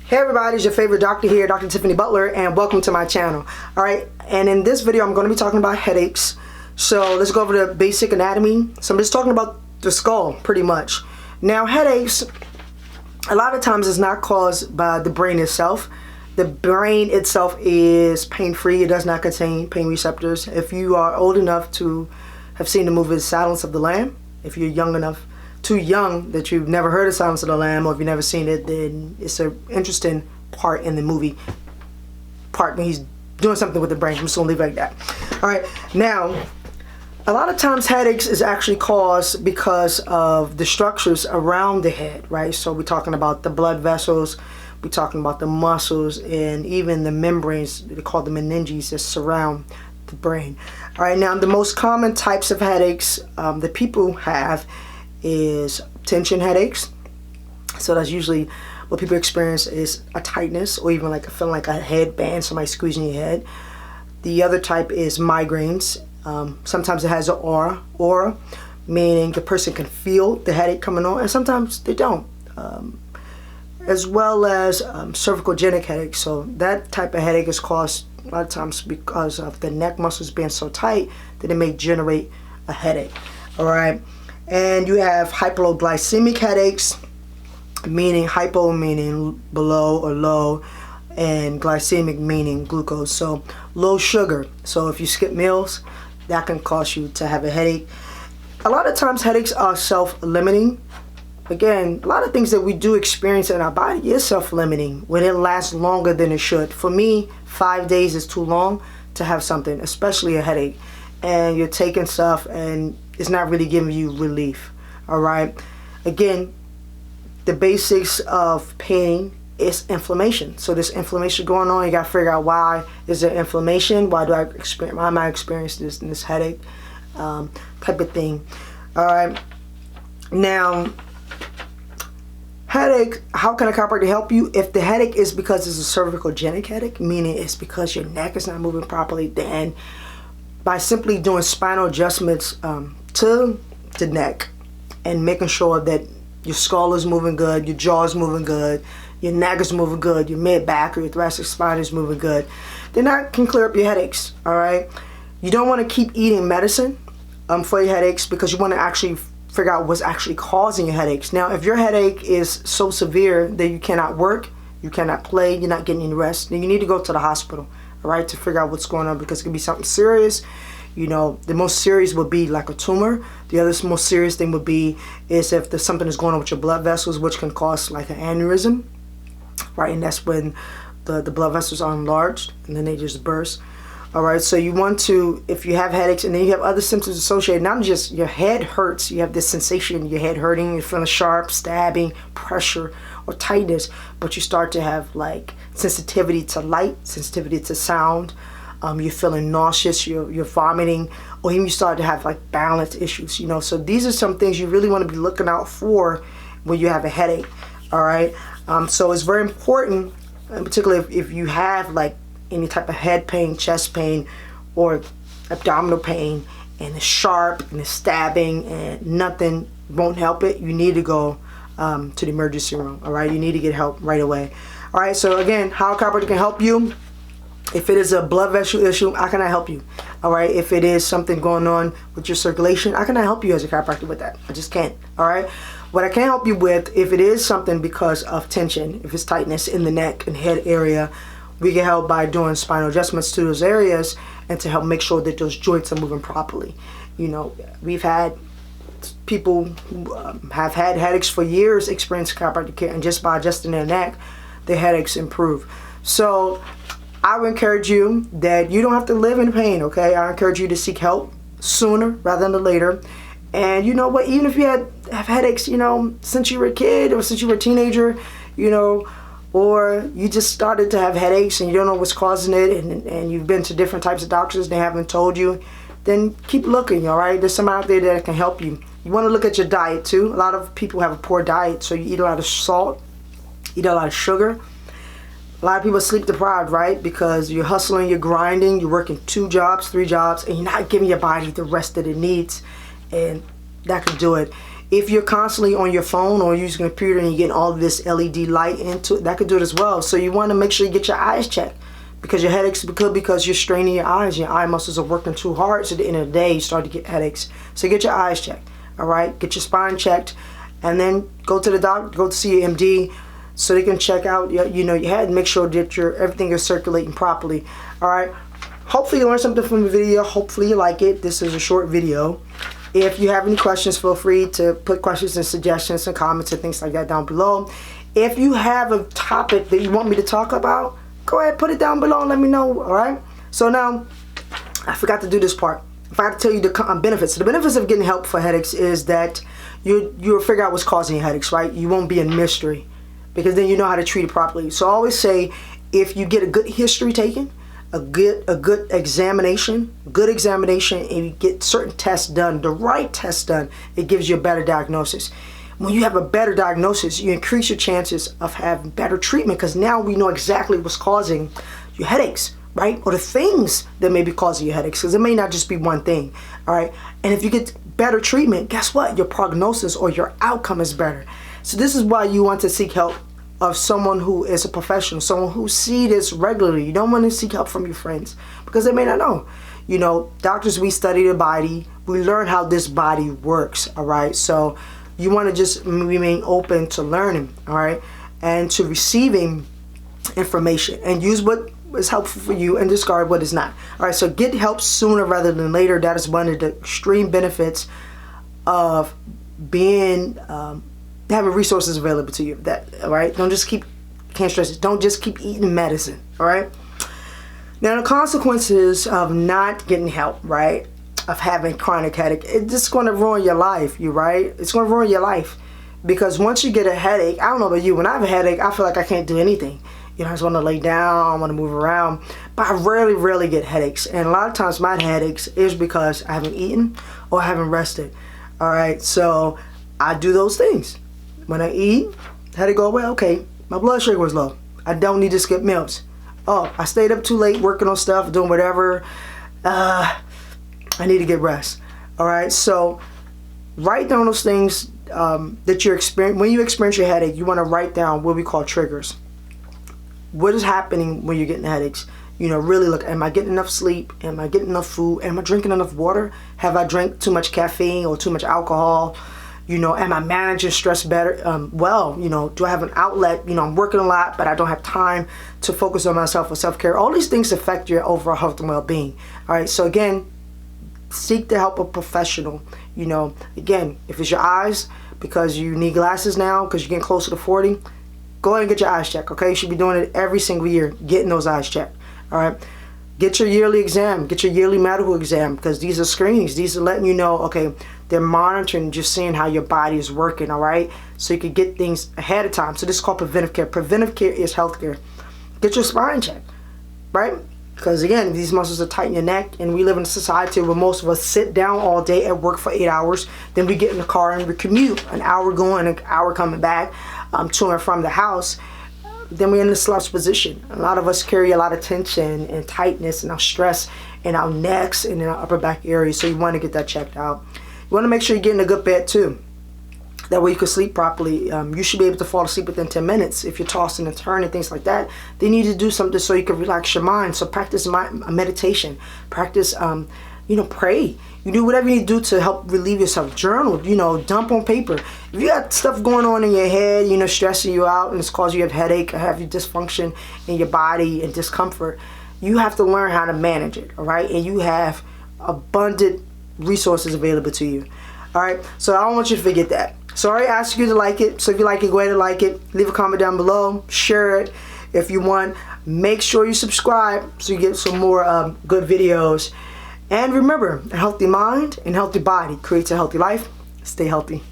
Hey everybody, it's your favorite doctor here, Dr. Tiffany Butler, and welcome to my channel. Alright, and in this video I'm going to be talking about headaches. So let's go over the basic anatomy. So I'm just talking about the skull, pretty much. Now headaches, a lot of times is not caused by the brain itself. The brain itself is pain-free. It does not contain pain receptors. If you are old enough to have seen the movie Silence of the Lamb, if you're young enough, too young that you've never heard of Silence of the Lamb, or if you've never seen it, then it's an interesting part in the movie. Part when he's doing something with the brain. I'm just gonna leave it like that. Alright, now, a lot of times headaches is actually caused because of the structures around the head, right? So we're talking about the blood vessels, we're talking about the muscles, and even the membranes, they call the meninges, that surround the brain. Alright, now the most common types of headaches that people have is tension headaches. So that's usually what people experience, is a tightness or even like feeling like a headband, somebody squeezing your head. The other type is migraines. Sometimes it has an aura, meaning the person can feel the headache coming on, and sometimes they don't. As well as cervicogenic headaches. So that type of headache is caused a lot of times because of the neck muscles being so tight that it may generate a headache. All right. And you have hypoglycemic headaches, meaning hypo meaning below or low, and glycemic meaning glucose, so low sugar. So if you skip meals, that can cause you to have a headache. A lot of times headaches are self-limiting. Again, a lot of things that we do experience in our body is self-limiting when it lasts longer than it should. For me, 5 days is too long to have something, especially a headache. And you're taking stuff and it's not really giving you relief. All right. Again, the basics of pain is inflammation. So there's inflammation going on. You got to figure out why is there inflammation. Why am I experiencing this headache type of thing. All right. Now, headache. How can a chiropractor help you? If the headache is because it's a cervicogenic headache, meaning it's because your neck is not moving properly, then by simply doing spinal adjustments to the neck and making sure that your skull is moving good, your jaw is moving good, your neck is moving good, your mid-back or your thoracic spine is moving good, then that can clear up your headaches. All right. You don't want to keep eating medicine for your headaches, because you want to actually figure out what's actually causing your headaches. Now, if your headache is so severe that you cannot work, you cannot play, you're not getting any rest, then you need to go to the hospital. All right, to figure out what's going on, because it could be something serious. You know, the most serious would be like a tumor. The other most serious thing would be is if there's something that's going on with your blood vessels, which can cause like an aneurysm, right? And that's when the blood vessels are enlarged and then they just burst. All right, so you want to, if you have headaches and then you have other symptoms associated, not just your head hurts, you have this sensation, your head hurting, you're feeling sharp, stabbing, pressure, or tightness, but you start to have like sensitivity to light, sensitivity to sound, you're feeling nauseous, you're vomiting, or even you start to have like balance issues, you know. So these are some things you really want to be looking out for when you have a headache. All right, so it's very important, particularly if you have like any type of head pain, chest pain, or abdominal pain, and it's sharp and it's stabbing and nothing won't help it, you need to go to the emergency room. All right, you need to get help right away. All right, so again, how a chiropractor can help you. If it is a blood vessel issue, how can I help you? All right, if it is something going on with your circulation, how can I help you as a chiropractor with that? I just can't. All right, what I can help you with, if it is something because of tension, if it's tightness in the neck and head area, we can help by doing spinal adjustments to those areas and to help make sure that those joints are moving properly. You know, we've had people who have had headaches for years experience chiropractic care, and just by adjusting their neck, their headaches improve. So I would encourage you that you don't have to live in pain, okay? I encourage you to seek help sooner rather than later. And you know what, even if you have headaches, you know, since you were a kid or since you were a teenager, you know, or you just started to have headaches and you don't know what's causing it, and you've been to different types of doctors and they haven't told you, then keep looking. All right, there's someone out there that can help you. You want to look at your diet too. A lot of people have a poor diet, so you eat a lot of salt, eat a lot of sugar. A lot of people are sleep deprived, right? Because you're hustling, you're grinding, you're working 2 jobs, 3 jobs, and you're not giving your body the rest that it needs, and that can do it. If you're constantly on your phone or using a computer and you're getting all of this LED light into it, that could do it as well. So you want to make sure you get your eyes checked, because your headaches could because you're straining your eyes. Your eye muscles are working too hard, so at the end of the day you start to get headaches. So get your eyes checked, all right? Get your spine checked, and then go to the doctor, go to see your MD, so they can check out your head and make sure that everything is circulating properly. All right. Hopefully you learned something from the video. Hopefully you like it. This is a short video. If you have any questions, feel free to put questions and suggestions and comments and things like that down below. If you have a topic that you want me to talk about, go ahead, put it down below and let me know, all right? So now, I forgot to do this part. If I had to tell you the benefits. The benefits of getting help for headaches is that you'll figure out what's causing your headaches, right? You won't be in mystery, because then you know how to treat it properly. So I always say, if you get a good history taken, a good examination, and you get certain tests done, the right tests done, it gives you a better diagnosis. When you have a better diagnosis, you increase your chances of having better treatment, because now we know exactly what's causing your headaches, right? Or the things that may be causing your headaches, because it may not just be one thing, all right? And if you get better treatment, guess what? Your prognosis or your outcome is better. So this is why you want to seek help of someone who is a professional, someone who sees this regularly. You don't want to seek help from your friends, because they may not know. Doctors, we study the body. We learn how this body works, all right? So you want to just remain open to learning, all right? And to receiving information, and use what is helpful for you and discard what is not. All right, so get help sooner rather than later. That is one of the extreme benefits of being having resources available to you. All right, can't stress it, don't just keep eating medicine, all right? Now the consequences of not getting help, right, of having chronic headache, it's just going to ruin your life, right? It's going to ruin your life, because once you get a headache, I don't know about you, when I have a headache, I feel like I can't do anything. I just want to lay down, I want to move around, but I rarely get headaches. And a lot of times my headaches is because I haven't eaten or I haven't rested, all right? So I do those things. When I eat, headache go away, okay, my blood sugar was low, I don't need to skip meals. Oh, I stayed up too late working on stuff, doing whatever, I need to get rest, all right? So write down those things that you're experiencing. When you experience your headache, you want to write down what we call triggers. What is happening when you're getting headaches? Really look, am I getting enough sleep? Am I getting enough food? Am I drinking enough water? Have I drank too much caffeine or too much alcohol? Am I managing stress better? Well, do I have an outlet? I'm working a lot, but I don't have time to focus on myself or self-care. All these things affect your overall health and well-being. All right, so again, seek the help of a professional. Again, if it's your eyes, because you need glasses now because you're getting closer to 40, go ahead and get your eyes checked, okay? You should be doing it every single year, getting those eyes checked, all right? Get your yearly exam, get your yearly medical exam, because these are screenings. These are letting you know, okay, they're monitoring, just seeing how your body is working, all right? So you can get things ahead of time. So this is called preventive care. Preventive care is healthcare. Get your spine checked, right? Because again, these muscles are tight in your neck, and we live in a society where most of us sit down all day at work for 8 hours, then we get in the car and we commute, an hour going, an hour coming back to and from the house. Then we're in a slouch position. A lot of us carry a lot of tension and tightness and our stress in our necks and in our upper back area, so you want to get that checked out. You want to make sure you're getting a good bed too. That way you can sleep properly. You should be able to fall asleep within 10 minutes. If you're tossing and turning, things like that, they need to do something so you can relax your mind. So practice meditation. Practice, pray. You do whatever you do to help relieve yourself. Journal, dump on paper. If you got stuff going on in your head, stressing you out, and it's causing you a headache, or have you dysfunction in your body and discomfort, you have to learn how to manage it, all right? And you have abundant resources available to you, all right? So I don't want you to forget that. So I asked you to like it. So if you like it, go ahead and like it. Leave a comment down below. Share it if you want. Make sure you subscribe so you get some more good videos. And remember, a healthy mind and healthy body creates a healthy life. Stay healthy.